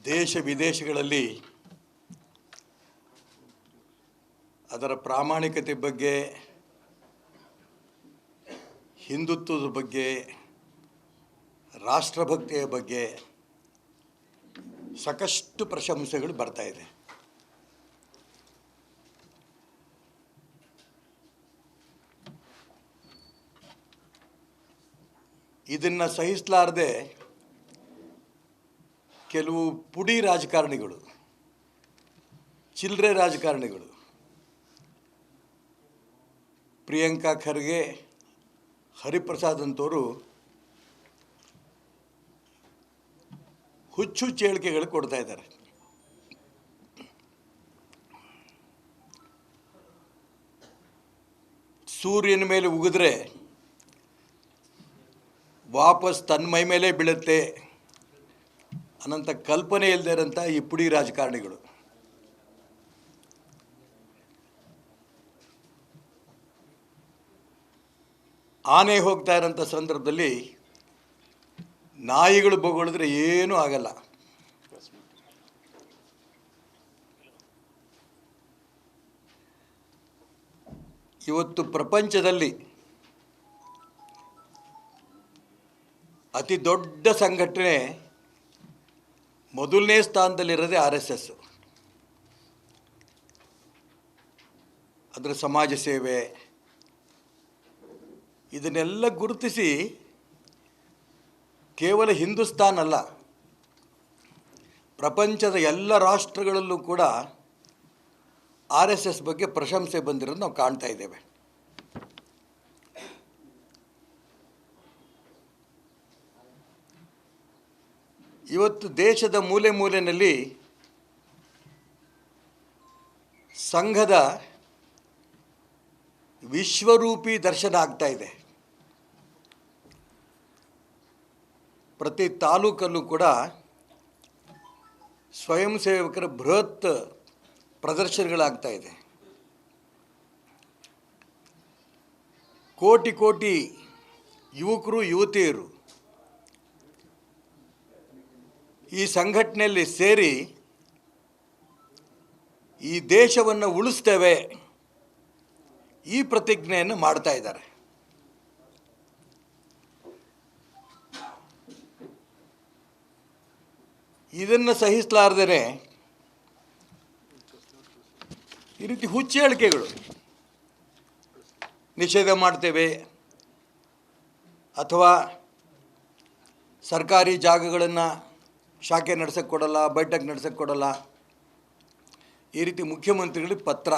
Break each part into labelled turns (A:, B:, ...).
A: ದೇಶ ವಿದೇಶಗಳಲ್ಲಿ ಅದರ ಪ್ರಾಮಾಣಿಕತೆ ಬಗ್ಗೆ, ಹಿಂದುತ್ವದ ಬಗ್ಗೆ, ರಾಷ್ಟ್ರಭಕ್ತಿಯ ಬಗ್ಗೆ ಸಾಕಷ್ಟು ಪ್ರಶಂಸೆಗಳು ಬರ್ತಾ ಇದೆ. ಇದನ್ನು ಸಹಿಸಲಾರದೆ ಕೆಲವು ಪುಡಿ ರಾಜಕಾರಣಿಗಳು, ಚಿಲ್ಲರೆ ರಾಜಕಾರಣಿಗಳು, ಪ್ರಿಯಾಂಕಾ ಖರ್ಗೆ, ಹರಿಪ್ರಸಾದ್ ಅಂತವರು ಹುಚ್ಚು ಹೇಳಿಕೆಗಳು ಕೊಡ್ತಾ ಇದ್ದಾರೆ. ಸೂರ್ಯನ ಮೇಲೆ ಉಗಿದ್ರೆ ವಾಪಸ್ ತನ್ನ ಮೈ ಮೇಲೆ ಬೀಳುತ್ತೆ ಅನ್ನೋಂಥ ಕಲ್ಪನೆ ಇಲ್ಲದೆ ಇರೋಂಥ ಈ ಪುಡಿ ರಾಜಕಾರಣಿಗಳು. ಆನೆ ಹೋಗ್ತಾ ಇರೋಂಥ ಸಂದರ್ಭದಲ್ಲಿ ನಾಯಿಗಳು ಬೊಗಳಿದ್ರೆ ಏನೂ ಆಗಲ್ಲ. ಇವತ್ತು ಪ್ರಪಂಚದಲ್ಲಿ ಅತಿ ದೊಡ್ಡ ಸಂಘಟನೆ ಮೊದಲನೇ ಸ್ಥಾನದಲ್ಲಿರೋದೇ RSS. ಅದರ ಸಮಾಜ ಸೇವೆ ಇದನ್ನೆಲ್ಲ ಗುರುತಿಸಿ ಕೇವಲ ಹಿಂದೂಸ್ತಾನ್ ಅಲ್ಲ, ಪ್ರಪಂಚದ ಎಲ್ಲ ರಾಷ್ಟ್ರಗಳಲ್ಲೂ ಕೂಡ RSS ಬಗ್ಗೆ ಪ್ರಶಂಸೆ ಬಂದಿರೋದು ನಾವು ಕಾಣ್ತಾ ಇದ್ದೇವೆ. ಇವತ್ತು ದೇಶದ ಮೂಲೆ ಮೂಲೆಯಲ್ಲಿ ಸಂಘದ ವಿಶ್ವರೂಪಿ ದರ್ಶನ ಆಗ್ತಾ ಇದೆ. ಪ್ರತಿ ತಾಲೂಕಲ್ಲೂ ಕೂಡ ಸ್ವಯಂ ಸೇವಕರ ಬೃಹತ್ ಪ್ರದರ್ಶನಗಳಾಗ್ತಾ ಇದೆ. ಕೋಟಿ ಕೋಟಿ ಯುವಕರು ಯುವತಿಯರು ಈ ಸಂಘಟನೆಯಲ್ಲಿ ಸೇರಿ ಈ ದೇಶವನ್ನು ಉಳಿಸ್ತೇವೆ ಈ ಪ್ರತಿಜ್ಞೆಯನ್ನು ಮಾಡ್ತಾ ಇದ್ದಾರೆ. ಇದನ್ನು ಸಹಿಸಲಾರದೇ ಈ ರೀತಿ ಹುಚ್ಚು ಹೇಳಿಕೆಗಳು, ನಿಷೇಧ ಮಾಡ್ತೇವೆ ಅಥವಾ ಸರ್ಕಾರಿ ಜಾಗಗಳನ್ನು ಶಾಖೆ ನಡೆಸೋಕ್ಕೆ ಕೊಡಲ್ಲ, ಬೈಠಕ್ ನಡೆಸೋಕ್ಕೆ ಕೊಡಲ್ಲ, ಈ ರೀತಿ ಮುಖ್ಯಮಂತ್ರಿಗಳಿಗೆ ಪತ್ರ.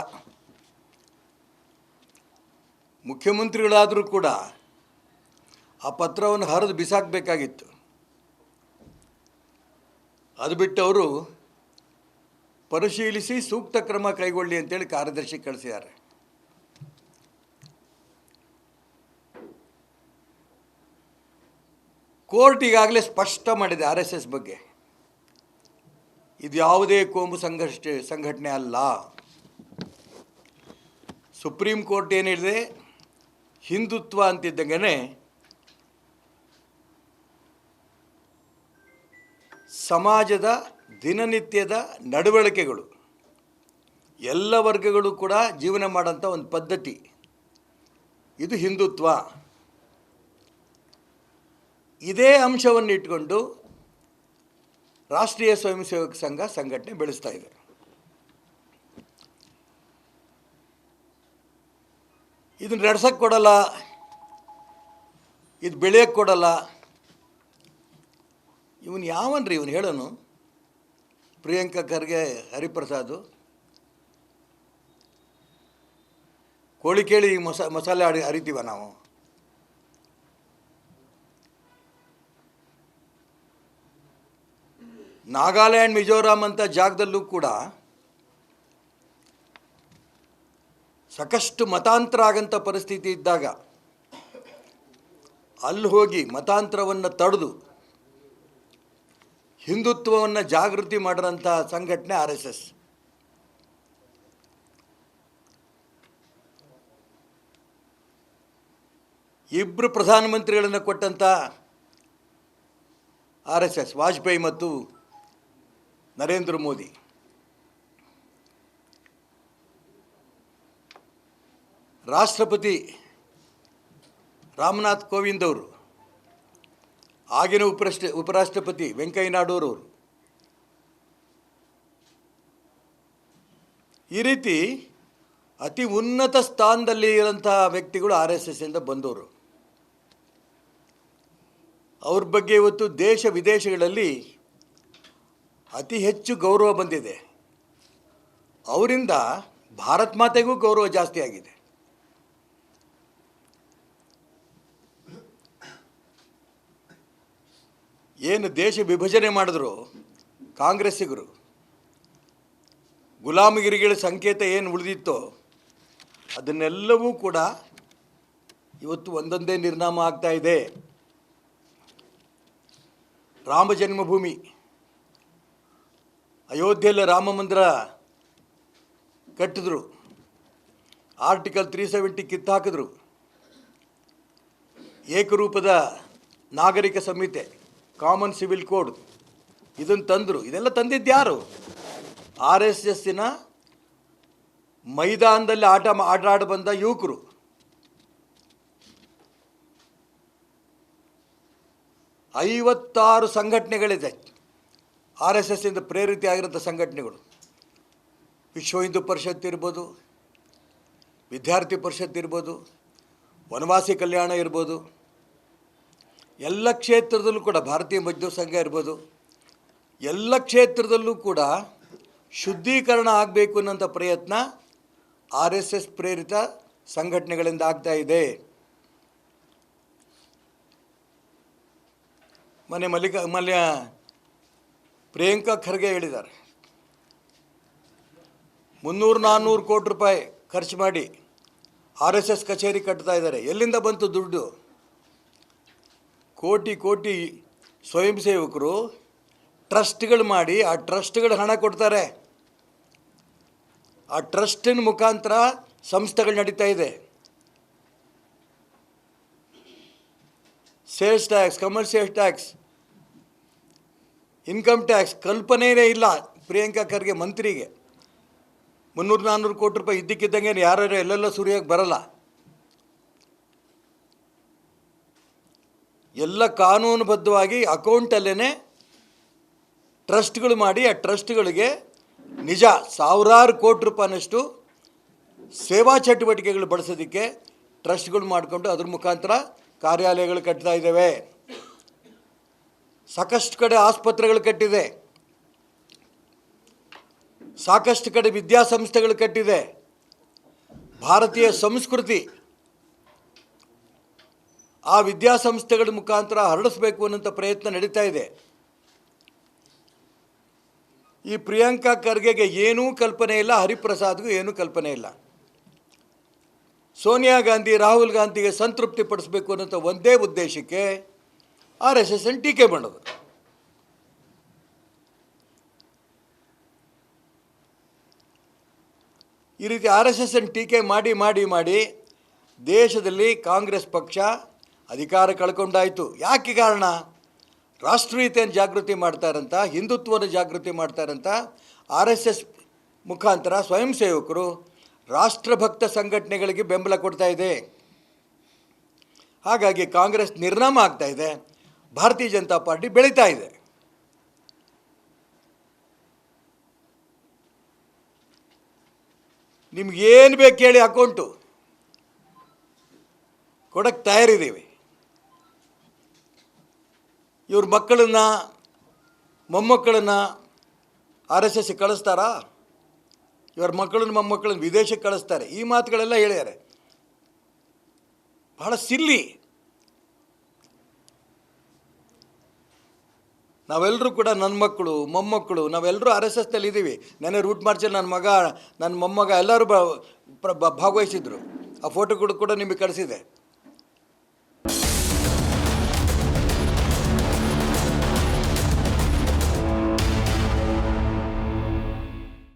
A: ಮುಖ್ಯಮಂತ್ರಿಗಳಾದರೂ ಕೂಡ ಆ ಪತ್ರವನ್ನು ಹರಿದು ಬಿಸಾಕಬೇಕಾಗಿತ್ತು. ಅದು ಬಿಟ್ಟು ಅವರು ಪರಿಶೀಲಿಸಿ ಸೂಕ್ತ ಕ್ರಮ ಕೈಗೊಳ್ಳಿ ಅಂತೇಳಿ ಕಾರ್ಯದರ್ಶಿ ಕಳಿಸಿದ್ದಾರೆ. ಕೋರ್ಟ್ ಈಗಾಗಲೇ ಸ್ಪಷ್ಟ ಮಾಡಿದೆ RSS ಬಗ್ಗೆ, ಇದು ಯಾವುದೇ ಕೋಮು ಸಂಘಟನೆ ಅಲ್ಲ. ಸುಪ್ರೀಂ ಕೋರ್ಟ್ ಏನು ಹೇಳಿದೆ, ಹಿಂದುತ್ವ ಅಂತಿದ್ದಂಗೆ ಸಮಾಜದ ದಿನನಿತ್ಯದ ನಡವಳಿಕೆಗಳು, ಎಲ್ಲ ವರ್ಗಗಳು ಕೂಡ ಜೀವನ ಮಾಡೋಂಥ ಒಂದು ಪದ್ಧತಿ, ಇದು ಹಿಂದುತ್ವ. ಇದೇ ಅಂಶವನ್ನು ಇಟ್ಕೊಂಡು ರಾಷ್ಟ್ರೀಯ ಸ್ವಯಂ ಸೇವಕ ಸಂಘಟನೆ ಬೆಳೆಸ್ತಾ ಇದೆ. ಇದನ್ನು ನಡೆಸೋಕ್ಕೆ ಕೊಡಲ್ಲ, ಇದು ಬೆಳೆಯೋಕ್ಕೆ ಕೊಡಲ್ಲ. ಇವನು ಯಾವನ್ರಿ ಇವನು ಹೇಳೋನು? ಪ್ರಿಯಾಂಕಾ ಖರ್ಗೆ, ಹರಿಪ್ರಸಾದ್ ಕೋಳಿ ಕೇಳಿ ಮಸಾಲೆ ಅರಿತೀವ ನಾವು? ನಾಗಾಲ್ಯಾಂಡ್, ಮಿಜೋರಾಂ ಅಂತ ಜಾಗದಲ್ಲೂ ಕೂಡ ಸಾಕಷ್ಟು ಮತಾಂತರ ಆಗಂಥ ಪರಿಸ್ಥಿತಿ ಇದ್ದಾಗ ಅಲ್ಲಿ ಹೋಗಿ ಮತಾಂತರವನ್ನು ತಡೆದು ಹಿಂದುತ್ವವನ್ನು ಜಾಗೃತಿ ಮಾಡಿರೋಂಥ ಸಂಘಟನೆ RSS. ಇಬ್ಬರು ಪ್ರಧಾನಮಂತ್ರಿಗಳನ್ನು ಕೊಟ್ಟಂಥ RSS, ವಾಜಪೇಯಿ ಮತ್ತು ನರೇಂದ್ರ ಮೋದಿ, ರಾಷ್ಟ್ರಪತಿ ರಾಮನಾಥ್ ಕೋವಿಂದ್ ಅವರು, ಆಗಿನ ಉಪರಾಷ್ಟ್ರಪತಿ ವೆಂಕಯ್ಯ ನಾಯ್ಡು ಅವರು, ಈ ರೀತಿ ಅತಿ ಉನ್ನತ ಸ್ಥಾನದಲ್ಲಿ ಇರೋಂಥ ವ್ಯಕ್ತಿಗಳು RSS ಇಂದ ಬಂದವರು. ಅವ್ರ ಬಗ್ಗೆ ಇವತ್ತು ದೇಶ ವಿದೇಶಗಳಲ್ಲಿ ಅತಿ ಹೆಚ್ಚು ಗೌರವ ಬಂದಿದೆ. ಅವರಿಂದ ಭಾರತ ಮಾತೆಗೂ ಗೌರವ ಜಾಸ್ತಿ ಆಗಿದೆ. ಏನು ದೇಶ ವಿಭಜನೆ ಮಾಡಿದ್ರು ಕಾಂಗ್ರೆಸ್ಸಿಗರು, ಗುಲಾಮಗಿರಿಗಳ ಸಂಕೇತ ಏನು ಉಳಿದಿತ್ತೋ ಅದನ್ನೆಲ್ಲವೂ ಕೂಡ ಇವತ್ತು ಒಂದೊಂದೇ ನಿರ್ನಾಮ ಆಗ್ತಾ ಇದೆ. ರಾಮ ಜನ್ಮಭೂಮಿ, ಅಯೋಧ್ಯೆಯಲ್ಲಿ ರಾಮ ಮಂದಿರ ಕಟ್ಟಿದ್ರು, ಆರ್ಟಿಕಲ್ 370 ಕಿತ್ತಾಕಿದ್ರು, ಏಕರೂಪದ ನಾಗರಿಕ ಸಂಹಿತೆ, ಕಾಮನ್ ಸಿವಿಲ್ ಕೋಡ್ ಇದನ್ನು ತಂದರು. ಇದೆಲ್ಲ ತಂದಿದ್ದು ಯಾರು? RSSನ ಮೈದಾನದಲ್ಲಿ ಆಟ ಬಂದ ಯುವಕರು. ಐವತ್ತಾರು ಸಂಘಟನೆಗಳಿದೆ RSS ಇಂದ ಪ್ರೇರಿತ ಆಗಿರೋಂಥ ಸಂಘಟನೆಗಳು. ವಿಶ್ವ ಹಿಂದೂ ಪರಿಷತ್ ಇರ್ಬೋದು, ವಿದ್ಯಾರ್ಥಿ ಪರಿಷತ್ ಇರ್ಬೋದು, ವನವಾಸಿ ಕಲ್ಯಾಣ ಇರ್ಬೋದು, ಎಲ್ಲ ಕ್ಷೇತ್ರದಲ್ಲೂ ಕೂಡ ಭಾರತೀಯ ಮಜ್ದೂರ್ ಸಂಘ ಇರ್ಬೋದು, ಎಲ್ಲ ಕ್ಷೇತ್ರದಲ್ಲೂ ಕೂಡ ಶುದ್ಧೀಕರಣ ಆಗಬೇಕು ಅನ್ನೋಂಥ ಪ್ರಯತ್ನ RSS ಪ್ರೇರಿತ ಸಂಘಟನೆಗಳಿಂದ ಆಗ್ತಾ ಇದೆ. ಮೊನ್ನೆ ಪ್ರಿಯಾಂಕಾ ಖರ್ಗೆ ಹೇಳಿದ್ದಾರೆ, 300-400 ಕೋಟಿ ರೂಪಾಯಿ ಖರ್ಚು ಮಾಡಿ RSS ಕಚೇರಿ ಕಟ್ತಾ ಇದ್ದಾರೆ. ಎಲ್ಲಿಂದ ಬಂತು ದುಡ್ಡು? ಕೋಟಿ ಕೋಟಿ ಸ್ವಯಂ ಸೇವಕರು ಟ್ರಸ್ಟ್ಗಳು ಮಾಡಿ ಆ ಟ್ರಸ್ಟ್ಗಳು ಹಣ ಕೊಡ್ತಾರೆ. ಆ ಟ್ರಸ್ಟಿನ ಮುಖಾಂತರ ಸಂಸ್ಥೆಗಳು ನಡೀತಾ ಇದೆ. Sales tax, commercial tax, income tax ಕಲ್ಪನೆಯೇ ಇಲ್ಲ ಪ್ರಿಯಾಂಕಾ ಖರ್ಗೆ ಮಂತ್ರಿಗೆ. 300-400 ಕೋಟಿ ರೂಪಾಯಿ ಇದ್ದಕ್ಕಿದ್ದಂಗೆ ಯಾರು ಎಲ್ಲೆಲ್ಲ ಸುರಿಯೋಕ್ಕೆ ಬರಲ್ಲ. ಎಲ್ಲ ಕಾನೂನುಬದ್ಧವಾಗಿ ಅಕೌಂಟಲ್ಲೇ ಟ್ರಸ್ಟ್ಗಳು ಮಾಡಿ ಆ ಟ್ರಸ್ಟ್ಗಳಿಗೆ ನಿಜ ಸಾವಿರಾರು ಕೋಟಿ ರೂಪಾಯಿನಷ್ಟು ಸೇವಾ ಚಟುವಟಿಕೆಗಳು ಬಳಸೋದಕ್ಕೆ ಟ್ರಸ್ಟ್ಗಳು ಮಾಡಿಕೊಂಡು ಅದ್ರ ಮುಖಾಂತರ ಕಾರ್ಯಾಲಯಗಳು ಕಟ್ತಾ ಇದ್ದಾವೆ. ಸಾಕಷ್ಟು ಕಡೆ ಆಸ್ಪತ್ರೆಗಳು ಕಟ್ಟಿದೆ, ಸಾಕಷ್ಟು ಕಡೆ ವಿದ್ಯಾಸಂಸ್ಥೆಗಳು ಕಟ್ಟಿದೆ. ಭಾರತೀಯ ಸಂಸ್ಕೃತಿ ಆ ವಿದ್ಯಾಸಂಸ್ಥೆಗಳ ಮುಖಾಂತರ ಹರಡಿಸಬೇಕು ಅನ್ನೋಂಥ ಪ್ರಯತ್ನ ನಡೀತಾ ಇದೆ. ಈ ಪ್ರಿಯಾಂಕಾ ಖರ್ಗೆಗೆ ಏನೂ ಕಲ್ಪನೆ ಇಲ್ಲ, ಹರಿಪ್ರಸಾದ್ಗೂ ಏನೂ ಕಲ್ಪನೆ ಇಲ್ಲ. ಸೋನಿಯಾ ಗಾಂಧಿ, ರಾಹುಲ್ ಗಾಂಧಿಗೆ ಸಂತೃಪ್ತಿ ಪಡಿಸಬೇಕು ಅನ್ನೋಂಥ ಒಂದೇ ಉದ್ದೇಶಕ್ಕೆ RSS ಟೀಕೆ ಮಾಡೋದು. ಈ ರೀತಿ RSS ಟೀಕೆ ಮಾಡಿ ಮಾಡಿ ಮಾಡಿ ದೇಶದಲ್ಲಿ ಕಾಂಗ್ರೆಸ್ ಪಕ್ಷ ಅಧಿಕಾರ ಕಳ್ಕೊಂಡಾಯಿತು. ಯಾಕೆ ಕಾರಣ? ರಾಷ್ಟ್ರೀಯತೆಯನ್ನು ಜಾಗೃತಿ ಮಾಡ್ತಾರಂತ, ಹಿಂದುತ್ವವನ್ನು ಜಾಗೃತಿ ಮಾಡ್ತಾರಂತ RSS ಮುಖಾಂತರ ಸ್ವಯಂ ಸೇವಕರು ರಾಷ್ಟ್ರಭಕ್ತ ಸಂಘಟನೆಗಳಿಗೆ ಬೆಂಬಲ ಕೊಡ್ತಾ ಇದೆ. ಹಾಗಾಗಿ ಕಾಂಗ್ರೆಸ್ ನಿರ್ನಾಮ ಆಗ್ತಾ ಇದೆ, ಭಾರತೀಯ ಜನತಾ ಪಾರ್ಟಿ ಬೆಳೀತಾ ಇದೆ. ನಿಮ್ಗೇನು ಬೇಕು ಹೇಳಿ ಅಕೌಂಟು ಕೊಡಕ್ಕೆ ತಯಾರಿದ್ದೀವಿ. ಇವ್ರ ಮಕ್ಕಳನ್ನು ಮೊಮ್ಮಕ್ಕಳನ್ನು RSS ಕಳಿಸ್ತಾರಾ? ಇವರ ಮಕ್ಕಳನ್ನು ಮೊಮ್ಮಕ್ಕಳನ್ನು ವಿದೇಶಕ್ಕೆ ಕಳಿಸ್ತಾರೆ. ಈ ಮಾತುಗಳೆಲ್ಲ ಹೇಳ್ಯಾರೆ. ಬಹಳ ಸಿಲ್ಲಿ. ನಾವೆಲ್ಲರೂ ಕೂಡ ನನ್ನ ಮಕ್ಕಳು ಮೊಮ್ಮಕ್ಕಳು ನಾವೆಲ್ಲರೂ RSSನಲ್ಲಿ ಇದ್ದೀವಿ. ನೆನ್ನೆ ರೂಟ್ ಮಾರ್ಚಲ್ಲಿ ನನ್ನ ಮೊಮ್ಮಗ ಎಲ್ಲರೂ ಭಾಗವಹಿಸಿದ್ರು. ಆ ಫೋಟೋಗಳು ಕೂಡ ನಿಮಗೆ ಕಳಿಸಿದೆ.